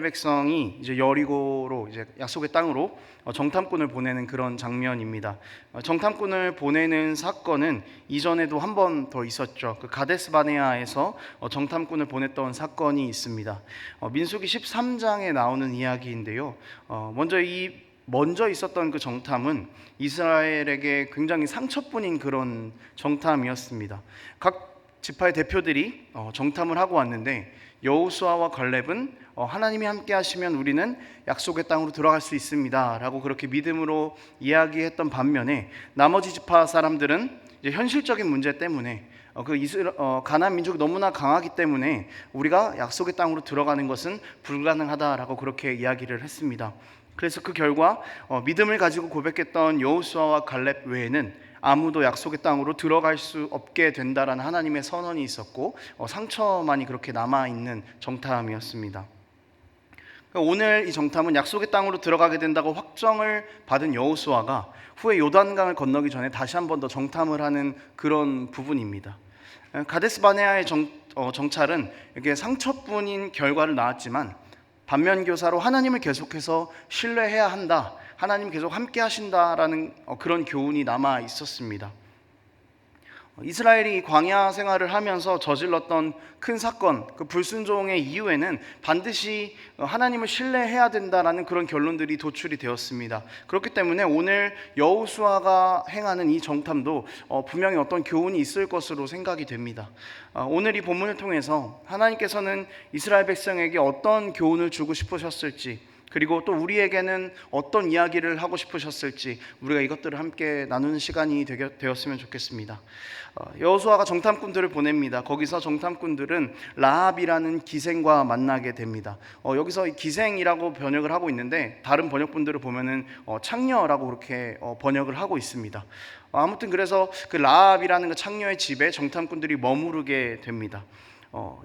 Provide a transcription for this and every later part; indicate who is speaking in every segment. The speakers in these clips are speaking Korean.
Speaker 1: 이스라엘 백성이 이제 여리고로 이제 약속의 땅으로 정탐꾼을 보내는 그런 장면입니다. 정탐꾼을 보내는 사건은 이전에도 한 번 더 있었죠. 그 가데스 바네아에서 정탐꾼을 보냈던 사건이 있습니다. 민수기 13장에 나오는 이야기인데요. 먼저 있었던 그 정탐은 이스라엘에게 굉장히 상처뿐인 그런 정탐이었습니다. 각 지파의 대표들이 정탐을 하고 왔는데 여호수아와 갈렙은 하나님이 함께 하시면 우리는 약속의 땅으로 들어갈 수 있습니다 라고 그렇게 믿음으로 이야기했던 반면에 나머지 지파 사람들은 이제 현실적인 문제 때문에 가나안 민족이 너무나 강하기 때문에 우리가 약속의 땅으로 들어가는 것은 불가능하다라고 그렇게 이야기를 했습니다. 그래서 그 결과 믿음을 가지고 고백했던 여호수아와 갈렙 외에는 아무도 약속의 땅으로 들어갈 수 없게 된다라는 하나님의 선언이 있었고 상처만이 그렇게 남아있는 정탐이었습니다. 오늘 이 정탐은 약속의 땅으로 들어가게 된다고 확정을 받은 여호수아가 후에 요단강을 건너기 전에 다시 한 번 더 정탐을 하는 그런 부분입니다. 가데스 바네아의 정찰은 이렇게 상처뿐인 결과를 낳았지만 반면교사로 하나님을 계속해서 신뢰해야 한다, 하나님 계속 함께 하신다라는 그런 교훈이 남아 있었습니다. 이스라엘이 광야 생활을 하면서 저질렀던 큰 사건, 그 불순종의 이유에는 반드시 하나님을 신뢰해야 된다라는 그런 결론들이 도출이 되었습니다. 그렇기 때문에 오늘 여호수아가 행하는 이 정탐도 분명히 어떤 교훈이 있을 것으로 생각이 됩니다. 오늘 이 본문을 통해서 하나님께서는 이스라엘 백성에게 어떤 교훈을 주고 싶으셨을지, 그리고 또 우리에게는 어떤 이야기를 하고 싶으셨을지 우리가 이것들을 함께 나누는 시간이 되었으면 좋겠습니다. 여호수아가 정탐꾼들을 보냅니다. 거기서 정탐꾼들은 라합이라는 기생과 만나게 됩니다. 여기서 기생이라고 번역을 하고 있는데 다른 번역본들을 보면은 창녀라고 그렇게 번역을 하고 있습니다. 아무튼 그래서 그 라합이라는 그 창녀의 집에 정탐꾼들이 머무르게 됩니다.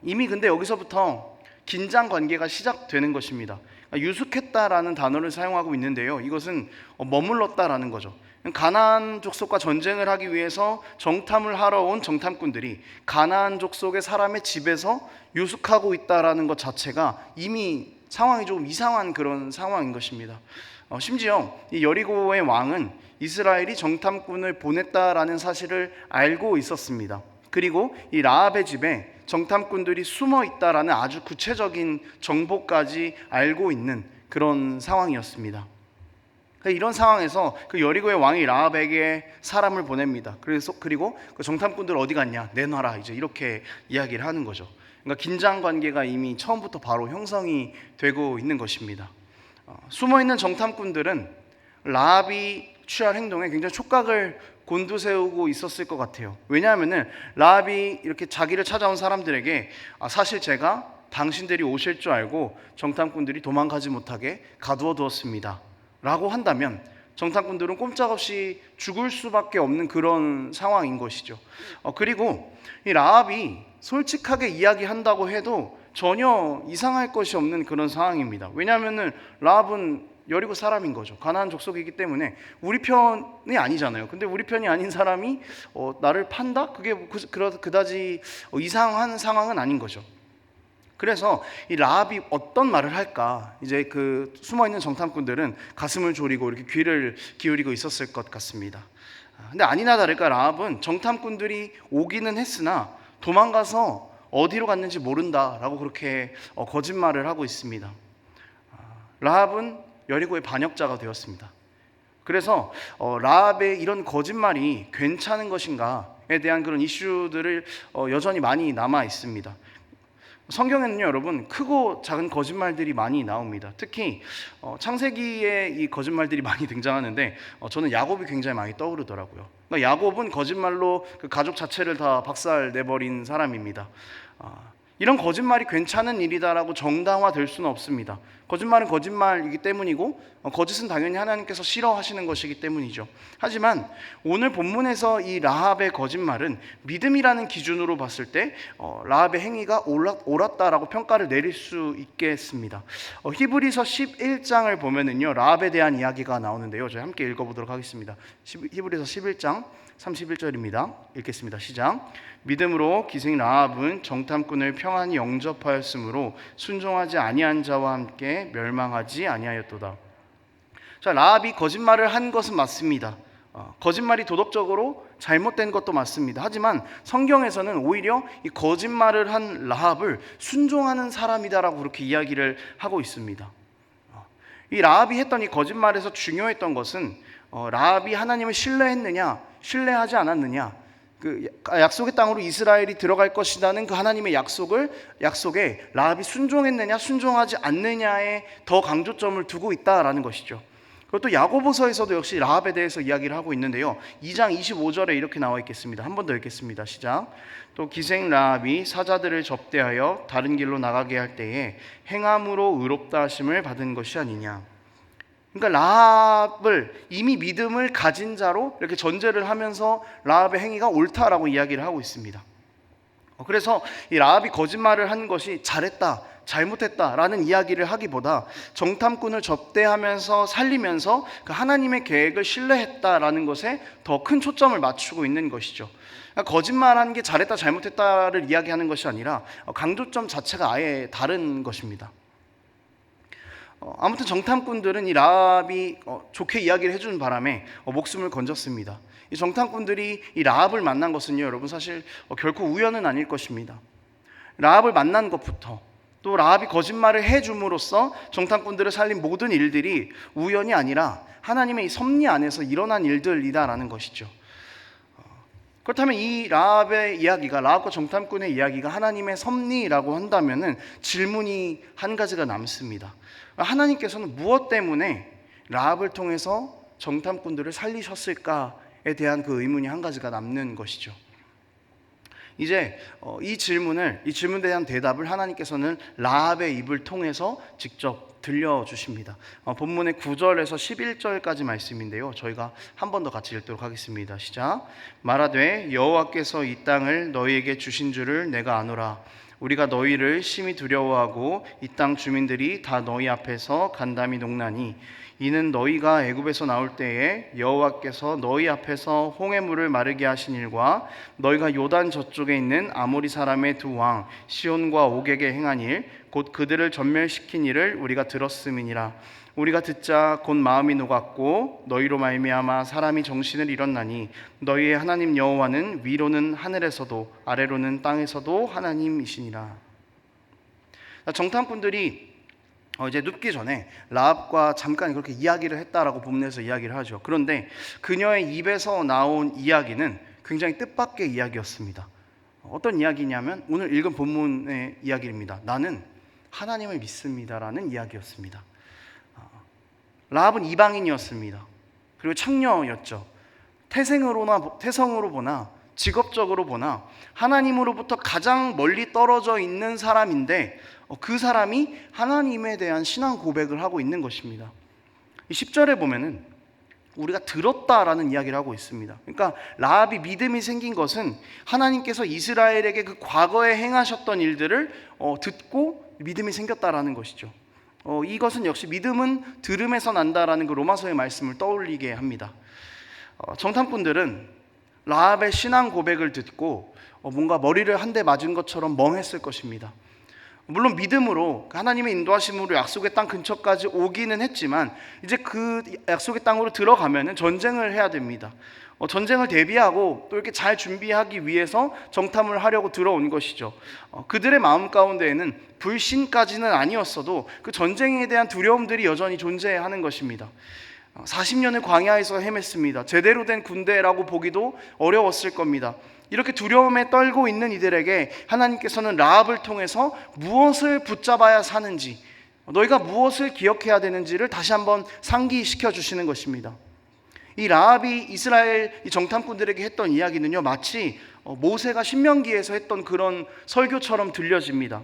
Speaker 1: 이미 근데 여기서부터 긴장 관계가 시작되는 것입니다. 유숙했다라는 단어를 사용하고 있는데요, 이것은 머물렀다라는 거죠. 가나안 족속과 전쟁을 하기 위해서 정탐을 하러 온 정탐꾼들이 가나안 족속의 사람의 집에서 유숙하고 있다라는 것 자체가 이미 상황이 조금 이상한 그런 상황인 것입니다. 심지어 이 여리고의 왕은 이스라엘이 정탐꾼을 보냈다라는 사실을 알고 있었습니다. 그리고 이 라합의 집에 정탐꾼들이 숨어 있다라는 아주 구체적인 정보까지 알고 있는 그런 상황이었습니다. 이런 상황에서 그 여리고의 왕이 라합에게 사람을 보냅니다. 그리고 그 정탐꾼들 어디 갔냐, 내놔라, 이제 이렇게 이야기를 하는 거죠. 그러니까 긴장 관계가 이미 처음부터 바로 형성이 되고 있는 것입니다. 숨어 있는 정탐꾼들은 라합이 취할 행동에 굉장히 촉각을 곤두세우고 있었을 것 같아요. 왜냐하면 라합이 이렇게 자기를 찾아온 사람들에게 사실 제가 당신들이 오실 줄 알고 정탐꾼들이 도망가지 못하게 가두어 두었습니다 라고 한다면 정탐꾼들은 꼼짝없이 죽을 수밖에 없는 그런 상황인 것이죠. 그리고 이 라합이 솔직하게 이야기한다고 해도 전혀 이상할 것이 없는 그런 상황입니다. 왜냐하면 라합은 여리고 사람인 거죠. 가나안 족속이기 때문에 우리 편이 아니잖아요. 근데 우리 편이 아닌 사람이 나를 판다? 그게 그다지 이상한 상황은 아닌 거죠. 그래서 이 라합이 어떤 말을 할까, 이제 그 숨어있는 정탐꾼들은 가슴을 졸이고 이렇게 귀를 기울이고 있었을 것 같습니다. 근데 아니나 다를까 라합은 정탐꾼들이 오기는 했으나 도망가서 어디로 갔는지 모른다라고 그렇게 거짓말을 하고 있습니다. 라합은 여리고의 반역자가 되었습니다. 그래서 라합의 이런 거짓말이 괜찮은 것인가에 대한 그런 이슈들을 여전히 많이 남아 있습니다. 성경에는요, 여러분, 크고 작은 거짓말들이 많이 나옵니다. 특히 창세기에 이 거짓말들이 많이 등장하는데 저는 야곱이 굉장히 많이 떠오르더라고요. 그러니까 야곱은 거짓말로 그 가족 자체를 다 박살 내버린 사람입니다. 이런 거짓말이 괜찮은 일이다라고 정당화될 수는 없습니다. 거짓말은 거짓말이기 때문이고 거짓은 당연히 하나님께서 싫어하시는 것이기 때문이죠. 하지만 오늘 본문에서 이 라합의 거짓말은 믿음이라는 기준으로 봤을 때 라합의 행위가 옳았다라고 평가를 내릴 수 있겠습니다. 히브리서 11장을 보면은요, 라합에 대한 이야기가 나오는데요, 저희 함께 읽어보도록 하겠습니다. 히브리서 11장 31절입니다. 읽겠습니다. 시작. 믿음으로 기생 라합은 정탐꾼을 평안히 영접하였으므로 순종하지 아니한 자와 함께 멸망하지 아니하였도다. 자, 라합이 거짓말을 한 것은 맞습니다. 거짓말이 도덕적으로 잘못된 것도 맞습니다. 하지만 성경에서는 오히려 이 거짓말을 한 라합을 순종하는 사람이다라고 그렇게 이야기를 하고 있습니다. 이 라합이 했던 이 거짓말에서 중요했던 것은 라합이 하나님을 신뢰했느냐 신뢰하지 않았느냐, 그 약속의 땅으로 이스라엘이 들어갈 것이라는 그 하나님의 약속에 라합이 순종했느냐 순종하지 않느냐에 더 강조점을 두고 있다라는 것이죠. 그리고 또 야고보서에서도 역시 라합에 대해서 이야기를 하고 있는데요, 2장 25절에 이렇게 나와 있겠습니다. 한 번 더 읽겠습니다. 시작. 또 기생 라합이 사자들을 접대하여 다른 길로 나가게 할 때에 행함으로 의롭다 하심을 받은 것이 아니냐. 그러니까 라합을 이미 믿음을 가진 자로 이렇게 전제를 하면서 라합의 행위가 옳다라고 이야기를 하고 있습니다. 그래서 이 라합이 거짓말을 한 것이 잘했다 잘못했다라는 이야기를 하기보다 정탐꾼을 접대하면서 살리면서 그 하나님의 계획을 신뢰했다라는 것에 더 큰 초점을 맞추고 있는 것이죠. 그러니까 거짓말한 게 잘했다 잘못했다를 이야기하는 것이 아니라 강조점 자체가 아예 다른 것입니다. 아무튼 정탐꾼들은 이 라합이 좋게 이야기를 해주는 바람에 목숨을 건졌습니다. 이 정탐꾼들이 이 라합을 만난 것은요, 여러분 사실 결코 우연은 아닐 것입니다. 라합을 만난 것부터 또 라합이 거짓말을 해줌으로써 정탐꾼들을 살린 모든 일들이 우연이 아니라 하나님의 이 섭리 안에서 일어난 일들이다라는 것이죠. 그렇다면 이 라합의 이야기가, 라합과 정탐꾼의 이야기가 하나님의 섭리라고 한다면은 질문이 한 가지가 남습니다. 하나님께서는 무엇 때문에 라합을 통해서 정탐꾼들을 살리셨을까에 대한 그 의문이 한 가지가 남는 것이죠. 이제 이 질문에 대한 대답을 하나님께서는 라합의 입을 통해서 직접 들려주십니다. 본문의 9절에서 11절까지 말씀인데요, 저희가 한 번 더 같이 읽도록 하겠습니다. 시작. 말하되 여호와께서 이 땅을 너희에게 주신 줄을 내가 아노라. 우리가 너희를 심히 두려워하고 이 땅 주민들이 다 너희 앞에서 간담이 녹나니 이는 너희가 애굽에서 나올 때에 여호와께서 너희 앞에서 홍해물을 마르게 하신 일과 너희가 요단 저쪽에 있는 아모리 사람의 두 왕 시온과 옥에게 행한 일 곧 그들을 전멸시킨 일을 우리가 들었음이니라. 우리가 듣자 곧 마음이 녹았고 너희로 말미암아 사람이 정신을 잃었나니 너희의 하나님 여호와는 위로는 하늘에서도 아래로는 땅에서도 하나님이시니라. 정탐꾼들이 이제 눕기 전에 라합과 잠깐 그렇게 이야기를 했다라고 본문에서 이야기를 하죠. 그런데 그녀의 입에서 나온 이야기는 굉장히 뜻밖의 이야기였습니다. 어떤 이야기냐면 오늘 읽은 본문의 이야기입니다. 나는 하나님을 믿습니다라는 이야기였습니다. 라합은 이방인이었습니다. 그리고 창녀였죠. 태생으로 보나 직업적으로 보나 하나님으로부터 가장 멀리 떨어져 있는 사람인데 그 사람이 하나님에 대한 신앙 고백을 하고 있는 것입니다. 10절에 보면은 우리가 들었다라는 이야기를 하고 있습니다. 그러니까 라합이 믿음이 생긴 것은 하나님께서 이스라엘에게 그 과거에 행하셨던 일들을 듣고 믿음이 생겼다라는 것이죠. 이것은 역시 믿음은 들음에서 난다라는 그 로마서의 말씀을 떠올리게 합니다. 정탐꾼들은 라합의 신앙 고백을 듣고 뭔가 머리를 한 대 맞은 것처럼 멍했을 것입니다. 물론 믿음으로 하나님의 인도하심으로 약속의 땅 근처까지 오기는 했지만 이제 그 약속의 땅으로 들어가면은 전쟁을 해야 됩니다. 전쟁을 대비하고 또 이렇게 잘 준비하기 위해서 정탐을 하려고 들어온 것이죠. 그들의 마음 가운데에는 불신까지는 아니었어도 그 전쟁에 대한 두려움들이 여전히 존재하는 것입니다. 40년을 광야에서 헤맸습니다. 제대로 된 군대라고 보기도 어려웠을 겁니다. 이렇게 두려움에 떨고 있는 이들에게 하나님께서는 라합을 통해서 무엇을 붙잡아야 사는지, 너희가 무엇을 기억해야 되는지를 다시 한번 상기시켜 주시는 것입니다. 이 라합이 이스라엘 이 정탐꾼들에게 했던 이야기는요, 마치 모세가 신명기에서 했던 그런 설교처럼 들려집니다.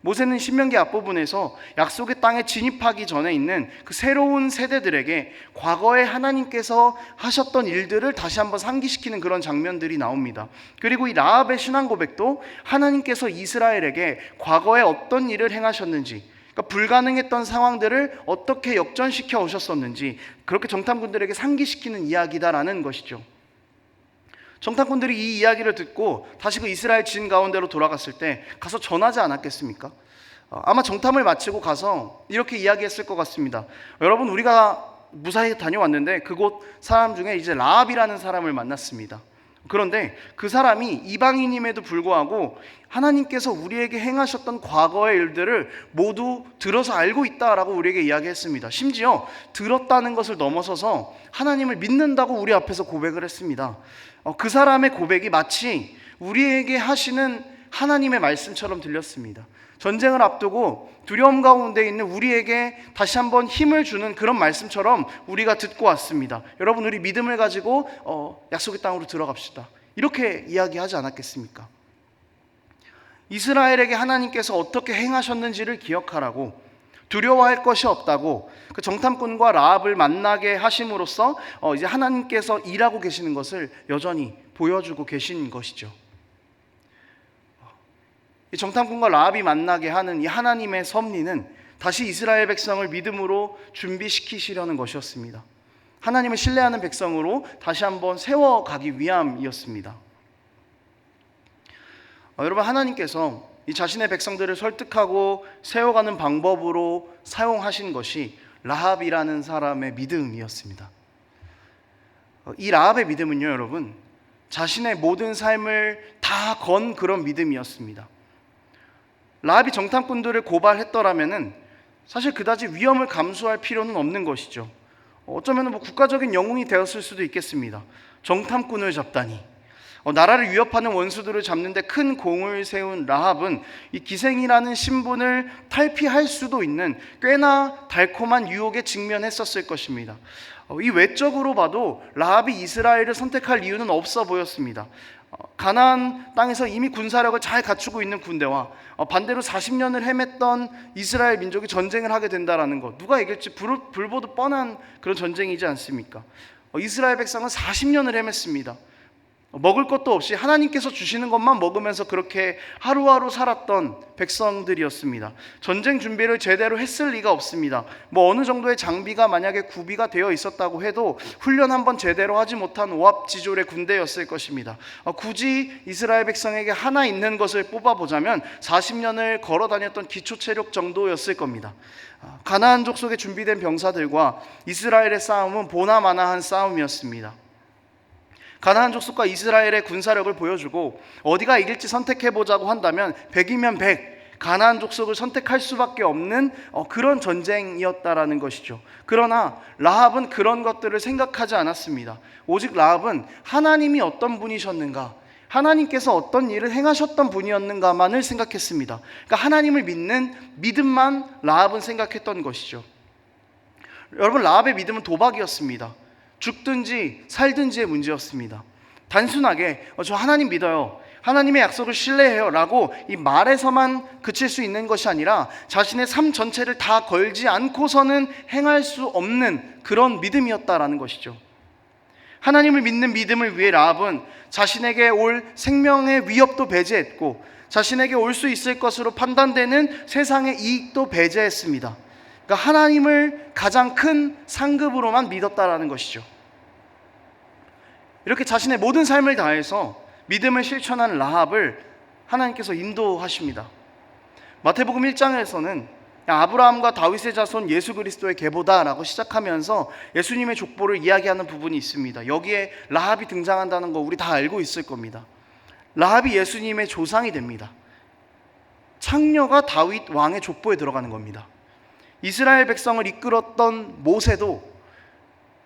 Speaker 1: 모세는 신명기 앞부분에서 약속의 땅에 진입하기 전에 있는 그 새로운 세대들에게 과거에 하나님께서 하셨던 일들을 다시 한번 상기시키는 그런 장면들이 나옵니다. 그리고 이 라합의 신앙 고백도 하나님께서 이스라엘에게 과거에 어떤 일을 행하셨는지, 그러니까 불가능했던 상황들을 어떻게 역전시켜 오셨었는지 그렇게 정탐꾼들에게 상기시키는 이야기다라는 것이죠. 정탐꾼들이 이 이야기를 듣고 다시 그 이스라엘 진 가운데로 돌아갔을 때 가서 전하지 않았겠습니까? 아마 정탐을 마치고 가서 이렇게 이야기했을 것 같습니다. 여러분, 우리가 무사히 다녀왔는데 그곳 사람 중에 이제 라합이라는 사람을 만났습니다. 그런데 그 사람이 이방인임에도 불구하고 하나님께서 우리에게 행하셨던 과거의 일들을 모두 들어서 알고 있다라고 우리에게 이야기했습니다. 심지어 들었다는 것을 넘어서서 하나님을 믿는다고 우리 앞에서 고백을 했습니다. 그 사람의 고백이 마치 우리에게 하시는 하나님의 말씀처럼 들렸습니다. 전쟁을 앞두고 두려움 가운데 있는 우리에게 다시 한번 힘을 주는 그런 말씀처럼 우리가 듣고 왔습니다. 여러분, 우리 믿음을 가지고 약속의 땅으로 들어갑시다. 이렇게 이야기하지 않았겠습니까? 이스라엘에게 하나님께서 어떻게 행하셨는지를 기억하라고, 두려워할 것이 없다고 그 정탐꾼과 라합을 만나게 하심으로써 이제 하나님께서 일하고 계시는 것을 여전히 보여주고 계신 것이죠. 이 정탐꾼과 라합이 만나게 하는 이 하나님의 섭리는 다시 이스라엘 백성을 믿음으로 준비시키시려는 것이었습니다. 하나님을 신뢰하는 백성으로 다시 한번 세워가기 위함이었습니다. 여러분, 하나님께서 이 자신의 백성들을 설득하고 세워가는 방법으로 사용하신 것이 라합이라는 사람의 믿음이었습니다. 이 라합의 믿음은요, 여러분, 자신의 모든 삶을 다 건 그런 믿음이었습니다. 라합이 정탐꾼들을 고발했더라면은 사실 그다지 위험을 감수할 필요는 없는 것이죠. 어쩌면 국가적인 영웅이 되었을 수도 있겠습니다. 정탐꾼을 잡다니. 나라를 위협하는 원수들을 잡는데 큰 공을 세운 라합은 이 기생이라는 신분을 탈피할 수도 있는 꽤나 달콤한 유혹에 직면했었을 것입니다. 이 외적으로 봐도 라합이 이스라엘을 선택할 이유는 없어 보였습니다. 가나안 땅에서 이미 군사력을 잘 갖추고 있는 군대와 반대로 40년을 헤맸던 이스라엘 민족이 전쟁을 하게 된다는 것, 누가 이길지 불보듯 뻔한 그런 전쟁이지 않습니까? 이스라엘 백성은 40년을 헤맸습니다. 먹을 것도 없이 하나님께서 주시는 것만 먹으면서 그렇게 하루하루 살았던 백성들이었습니다. 전쟁 준비를 제대로 했을 리가 없습니다. 어느 정도의 장비가 만약에 구비가 되어 있었다고 해도 훈련 한번 제대로 하지 못한 오합지졸의 군대였을 것입니다. 굳이 이스라엘 백성에게 하나 있는 것을 뽑아보자면 40년을 걸어 다녔던 기초체력 정도였을 겁니다. 가나안 족속에 준비된 병사들과 이스라엘의 싸움은 보나마나한 싸움이었습니다. 가나안 족속과 이스라엘의 군사력을 보여주고 어디가 이길지 선택해보자고 한다면 100이면 100 가나안 족속을 선택할 수밖에 없는 그런 전쟁이었다라는 것이죠. 그러나 라합은 그런 것들을 생각하지 않았습니다. 오직 라합은 하나님이 어떤 분이셨는가, 하나님께서 어떤 일을 행하셨던 분이었는가만을 생각했습니다. 그러니까 하나님을 믿는 믿음만 라합은 생각했던 것이죠. 여러분, 라합의 믿음은 도박이었습니다. 죽든지 살든지의 문제였습니다. 단순하게 저 하나님 믿어요, 하나님의 약속을 신뢰해요 라고 이 말에서만 그칠 수 있는 것이 아니라 자신의 삶 전체를 다 걸지 않고서는 행할 수 없는 그런 믿음이었다라는 것이죠. 하나님을 믿는 믿음을 위해 라합은 자신에게 올 생명의 위협도 배제했고 자신에게 올 수 있을 것으로 판단되는 세상의 이익도 배제했습니다. 그러니까 하나님을 가장 큰 상급으로만 믿었다라는 것이죠. 이렇게 자신의 모든 삶을 다해서 믿음을 실천한 라합을 하나님께서 인도하십니다. 마태복음 1장에서는 아브라함과 다윗의 자손 예수 그리스도의 계보다라고 시작하면서 예수님의 족보를 이야기하는 부분이 있습니다. 여기에 라합이 등장한다는 거 우리 다 알고 있을 겁니다. 라합이 예수님의 조상이 됩니다. 창녀가 다윗 왕의 족보에 들어가는 겁니다. 이스라엘 백성을 이끌었던 모세도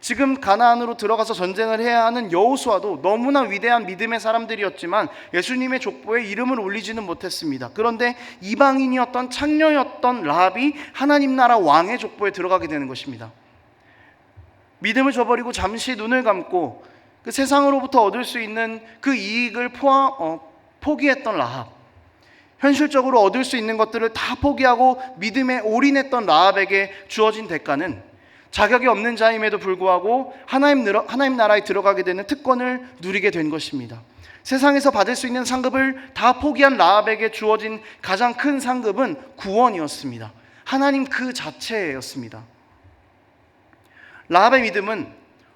Speaker 1: 지금 가나안으로 들어가서 전쟁을 해야 하는 여호수아도 너무나 위대한 믿음의 사람들이었지만 예수님의 족보에 이름을 올리지는 못했습니다. 그런데 이방인이었던 창녀였던 라합이 하나님 나라 왕의 족보에 들어가게 되는 것입니다. 믿음을 저버리고 잠시 눈을 감고 그 세상으로부터 얻을 수 있는 그 이익을 포기했던 라합, 현실적으로 얻을 수 있는 것들을 다 포기하고 믿음에 올인했던 라합에게 주어진 대가는 자격이 없는 자임에도 불구하고 하나님 나라에 들어가게 되는 특권을 누리게 된 것입니다. 세상에서 받을 수 있는 상급을 다 포기한 라합에게 주어진 가장 큰 상급은 구원이었습니다. 하나님 그 자체였습니다. 라합의 믿음은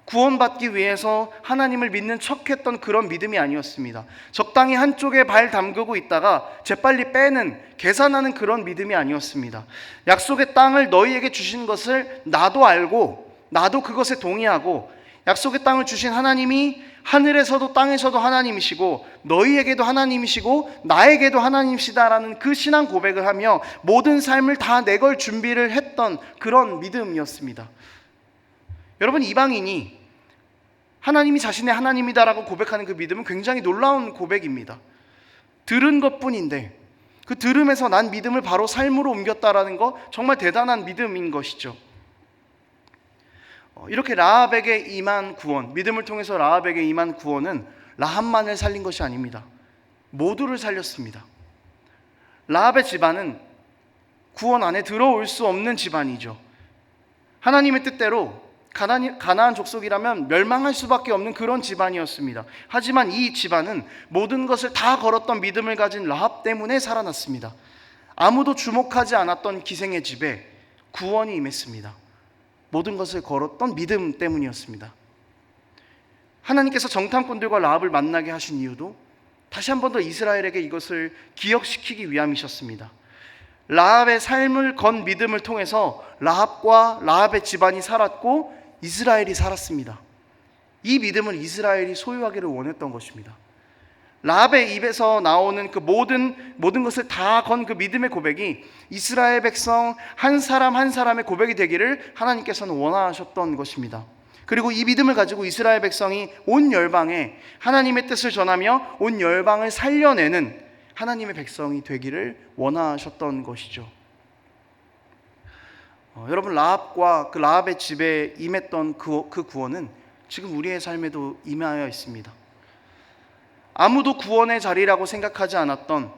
Speaker 1: 구원받기 위해서 하나님을 믿는 척했던 그런 믿음이 아니었습니다. 적당히 한쪽에 발 담그고 있다가 재빨리 빼는, 계산하는 그런 믿음이 아니었습니다. 약속의 땅을 너희에게 주신 것을 나도 알고 나도 그것에 동의하고, 약속의 땅을 주신 하나님이 하늘에서도 땅에서도 하나님이시고 너희에게도 하나님이시고 나에게도 하나님이시다라는 그 신앙 고백을 하며 모든 삶을 다 내걸 준비를 했던 그런 믿음이었습니다. 여러분, 이방인이 하나님이 자신의 하나님이다라고 고백하는 그 믿음은 굉장히 놀라운 고백입니다. 들은 것뿐인데 그 들음에서 난 믿음을 바로 삶으로 옮겼다라는 거, 정말 대단한 믿음인 것이죠. 이렇게 라합에게 임한 구원, 믿음을 통해서 라합에게 임한 구원은 라합만을 살린 것이 아닙니다. 모두를 살렸습니다. 라합의 집안은 구원 안에 들어올 수 없는 집안이죠. 하나님의 뜻대로 가나안 족속이라면 멸망할 수밖에 없는 그런 집안이었습니다. 하지만 이 집안은 모든 것을 다 걸었던 믿음을 가진 라합 때문에 살아났습니다. 아무도 주목하지 않았던 기생의 집에 구원이 임했습니다. 모든 것을 걸었던 믿음 때문이었습니다. 하나님께서 정탐꾼들과 라합을 만나게 하신 이유도 다시 한 번 더 이스라엘에게 이것을 기억시키기 위함이셨습니다. 라합의 삶을 건 믿음을 통해서 라합과 라합의 집안이 살았고 이스라엘이 살았습니다. 이 믿음을 이스라엘이 소유하기를 원했던 것입니다. 라합의 입에서 나오는 그 모든 것을 다 건 그 믿음의 고백이 이스라엘 백성 한 사람 한 사람의 고백이 되기를 하나님께서는 원하셨던 것입니다. 그리고 이 믿음을 가지고 이스라엘 백성이 온 열방에 하나님의 뜻을 전하며 온 열방을 살려내는 하나님의 백성이 되기를 원하셨던 것이죠. 여러분, 라합과 그 라합의 집에 임했던 그 구원은 지금 우리의 삶에도 임하여 있습니다. 아무도 구원의 자리라고 생각하지 않았던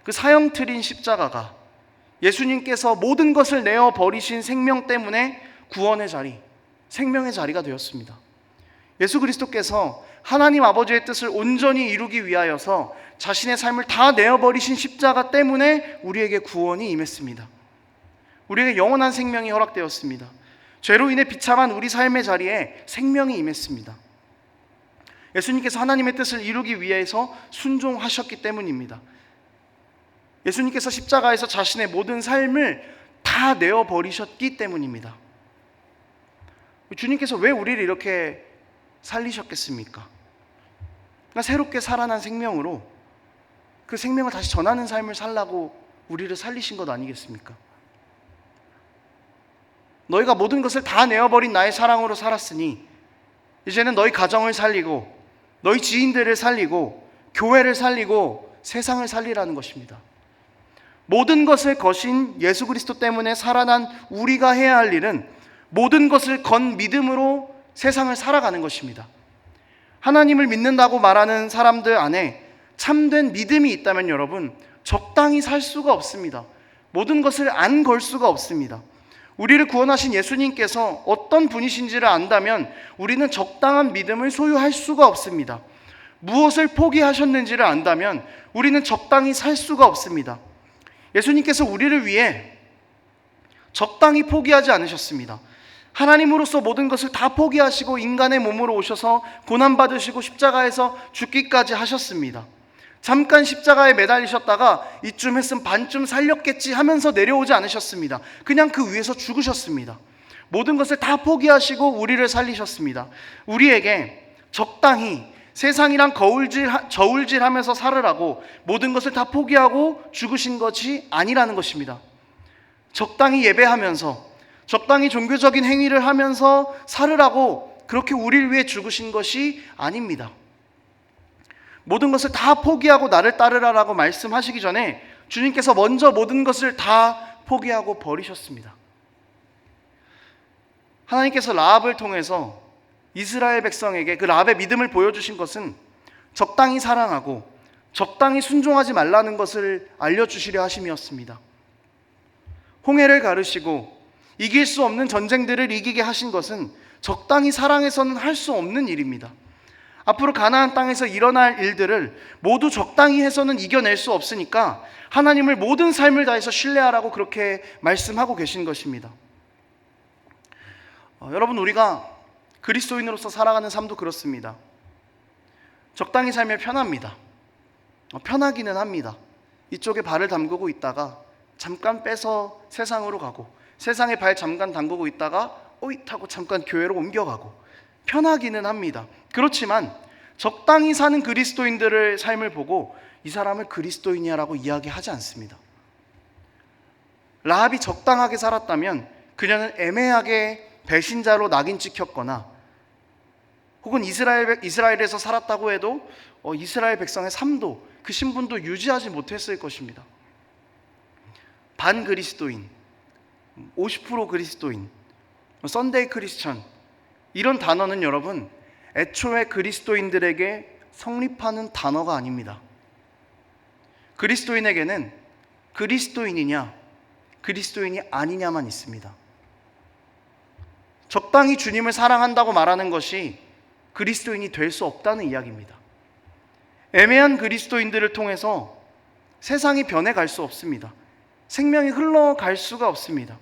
Speaker 1: 그 사형 트린 십자가가 예수님께서 모든 것을 내어 버리신 생명 때문에 구원의 자리, 생명의 자리가 되었습니다. 예수 그리스도께서 하나님 아버지의 뜻을 온전히 이루기 위하여서 자신의 삶을 다 내어버리신 십자가 때문에 우리에게 구원이 임했습니다. 우리에게 영원한 생명이 허락되었습니다. 죄로 인해 비참한 우리 삶의 자리에 생명이 임했습니다. 예수님께서 하나님의 뜻을 이루기 위해서 순종하셨기 때문입니다. 예수님께서 십자가에서 자신의 모든 삶을 다 내어버리셨기 때문입니다. 주님께서 왜 우리를 이렇게 살리셨겠습니까? 그러니까 새롭게 살아난 생명으로 그 생명을 다시 전하는 삶을 살라고 우리를 살리신 것 아니겠습니까? 너희가 모든 것을 다 내어버린 나의 사랑으로 살았으니 이제는 너희 가정을 살리고 너희 지인들을 살리고 교회를 살리고 세상을 살리라는 것입니다. 모든 것을 거신 예수 그리스도 때문에 살아난 우리가 해야 할 일은 모든 것을 건 믿음으로 세상을 살아가는 것입니다. 하나님을 믿는다고 말하는 사람들 안에 참된 믿음이 있다면 여러분, 적당히 살 수가 없습니다. 모든 것을 안 걸 수가 없습니다. 우리를 구원하신 예수님께서 어떤 분이신지를 안다면 우리는 적당한 믿음을 소유할 수가 없습니다. 무엇을 포기하셨는지를 안다면 우리는 적당히 살 수가 없습니다. 예수님께서 우리를 위해 적당히 포기하지 않으셨습니다. 하나님으로서 모든 것을 다 포기하시고 인간의 몸으로 오셔서 고난받으시고 십자가에서 죽기까지 하셨습니다. 잠깐 십자가에 매달리셨다가 이쯤 했으면 반쯤 살렸겠지 하면서 내려오지 않으셨습니다. 그냥 그 위에서 죽으셨습니다. 모든 것을 다 포기하시고 우리를 살리셨습니다. 우리에게 적당히 세상이랑 저울질하면서 살으라고 모든 것을 다 포기하고 죽으신 것이 아니라는 것입니다. 적당히 예배하면서 적당히 종교적인 행위를 하면서 살으라고 그렇게 우리를 위해 죽으신 것이 아닙니다. 모든 것을 다 포기하고 나를 따르라라고 말씀하시기 전에 주님께서 먼저 모든 것을 다 포기하고 버리셨습니다. 하나님께서 라합을 통해서 이스라엘 백성에게 그 라합의 믿음을 보여주신 것은 적당히 사랑하고 적당히 순종하지 말라는 것을 알려주시려 하심이었습니다. 홍해를 가르시고 이길 수 없는 전쟁들을 이기게 하신 것은 적당히 사랑해서는 할 수 없는 일입니다. 앞으로 가나안 땅에서 일어날 일들을 모두 적당히 해서는 이겨낼 수 없으니까 하나님을 모든 삶을 다해서 신뢰하라고 그렇게 말씀하고 계신 것입니다. 여러분, 우리가 그리스도인으로서 살아가는 삶도 그렇습니다. 적당히 살면 편합니다. 편하기는 합니다. 이쪽에 발을 담그고 있다가 잠깐 빼서 세상으로 가고, 세상에 발 잠깐 담그고 있다가 오잇 하고 잠깐 교회로 옮겨가고, 편하기는 합니다. 그렇지만 적당히 사는 그리스도인들의 삶을 보고 이 사람을 그리스도인이라고 이야기하지 않습니다. 라합이 적당하게 살았다면 그녀는 애매하게 배신자로 낙인 찍혔거나, 혹은 이스라엘에서 살았다고 해도 이스라엘 백성의 삶도, 그 신분도 유지하지 못했을 것입니다. 반 그리스도인, 50% 그리스도인, 썬데이 크리스천, 이런 단어는 여러분 애초에 그리스도인들에게 성립하는 단어가 아닙니다. 그리스도인에게는 그리스도인이냐 그리스도인이 아니냐만 있습니다. 적당히 주님을 사랑한다고 말하는 것이 그리스도인이 될 수 없다는 이야기입니다. 애매한 그리스도인들을 통해서 세상이 변해갈 수 없습니다. 생명이 흘러갈 수가 없습니다.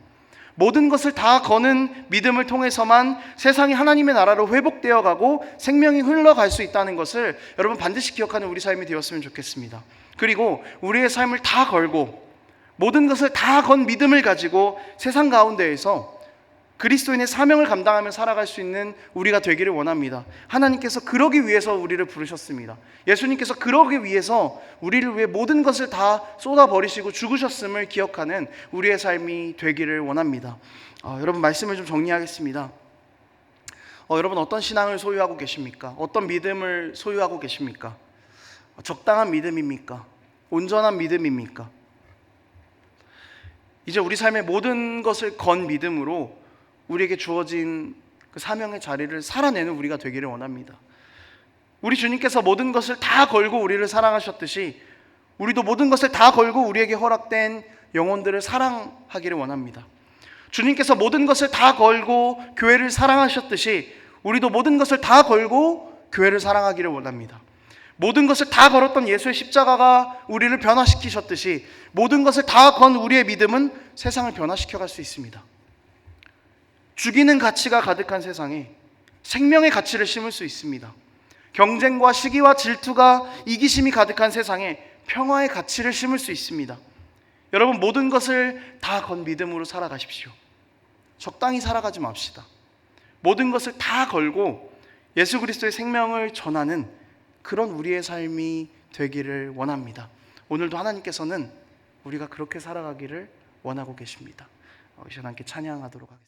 Speaker 1: 모든 것을 다 거는 믿음을 통해서만 세상이 하나님의 나라로 회복되어 가고 생명이 흘러갈 수 있다는 것을 여러분 반드시 기억하는 우리 삶이 되었으면 좋겠습니다. 그리고 우리의 삶을 다 걸고 모든 것을 다 건 믿음을 가지고 세상 가운데에서 그리스도인의 사명을 감당하며 살아갈 수 있는 우리가 되기를 원합니다. 하나님께서 그러기 위해서 우리를 부르셨습니다. 예수님께서 그러기 위해서 우리를 위해 모든 것을 다 쏟아버리시고 죽으셨음을 기억하는 우리의 삶이 되기를 원합니다. 여러분, 말씀을 좀 정리하겠습니다. 여러분, 어떤 신앙을 소유하고 계십니까? 어떤 믿음을 소유하고 계십니까? 적당한 믿음입니까? 온전한 믿음입니까? 이제 우리 삶의 모든 것을 건 믿음으로 우리에게 주어진 그 사명의 자리를 살아내는 우리가 되기를 원합니다. 우리 주님께서 모든 것을 다 걸고 우리를 사랑하셨듯이 우리도 모든 것을 다 걸고 우리에게 허락된 영혼들을 사랑하기를 원합니다. 주님께서 모든 것을 다 걸고 교회를 사랑하셨듯이 우리도 모든 것을 다 걸고 교회를 사랑하기를 원합니다. 모든 것을 다 걸었던 예수의 십자가가 우리를 변화시키셨듯이 모든 것을 다 건 우리의 믿음은 세상을 변화시켜 갈 수 있습니다. 죽이는 가치가 가득한 세상에 생명의 가치를 심을 수 있습니다. 경쟁과 시기와 질투가 이기심이 가득한 세상에 평화의 가치를 심을 수 있습니다. 여러분, 모든 것을 다 건 믿음으로 살아가십시오. 적당히 살아가지 맙시다. 모든 것을 다 걸고 예수 그리스도의 생명을 전하는 그런 우리의 삶이 되기를 원합니다. 오늘도 하나님께서는 우리가 그렇게 살아가기를 원하고 계십니다. 이 시간 함께 찬양하도록 하겠습니다.